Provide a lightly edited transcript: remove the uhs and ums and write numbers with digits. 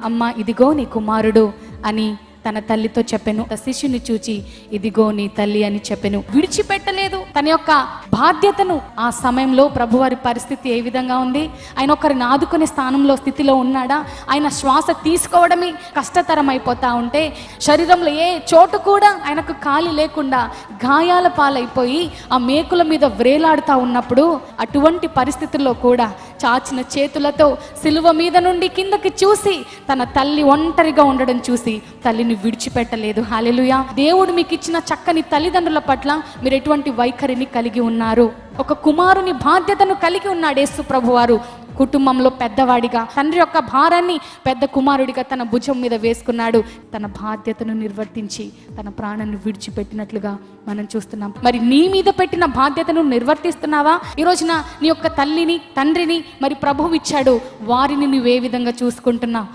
అమ్మ ఇదిగో నీ కుమారుడు అని తన తల్లితో చెప్పెను. శిష్యుని చూచి ఇదిగో నీ తల్లి అని చెప్పెను. విడిచిపెట్టలేదు తన యొక్క బాధ్యతను. ఆ సమయంలో ప్రభువారి పరిస్థితి ఏ విధంగా ఉంది? ఆయన ఒకరిని ఆదుకునే స్థితిలో ఉన్నాడా? ఆయన శ్వాస తీసుకోవడమే కష్టతరం అయిపోతా ఉంటే, శరీరంలో ఏ చోటు కూడా ఆయనకు ఖాళీ లేకుండా గాయాల పాలైపోయి ఆ మేకుల మీద వ్రేలాడుతూ ఉన్నప్పుడు, అటువంటి పరిస్థితుల్లో కూడా చాచిన చేతులతో సిలువ మీద నుండి కిందకి చూసి తన తల్లి ఒంటరిగా ఉండడం చూసి తల్లిని విడిచిపెట్టలేదు. హల్లెలూయా. దేవుడు మీకు ఇచ్చిన చక్కని తల్లిదండ్రుల పట్ల మీరు ఎటువంటి వైఖరిని కలిగి ఉన్నారు? ఒక కుమారుని బాధ్యతను కలిగి ఉన్నాడు యేసు ప్రభువారు. కుటుంబంలో పెద్దవాడిగా తండ్రి యొక్క భారాన్ని పెద్ద కుమారుడిగా తన భుజం మీద వేసుకున్నాడు. తన బాధ్యతను నిర్వర్తించి తన ప్రాణాన్ని విడిచిపెట్టినట్లుగా మనం చూస్తున్నాం. మరి నీ మీద పెట్టిన బాధ్యతను నిర్వర్తిస్తున్నావా? ఈ రోజున నీ యొక్క తల్లిని తండ్రిని మరి ప్రభువు ఇచ్చాడు, వారిని నువ్వే విధంగా చూసుకుంటున్నావు?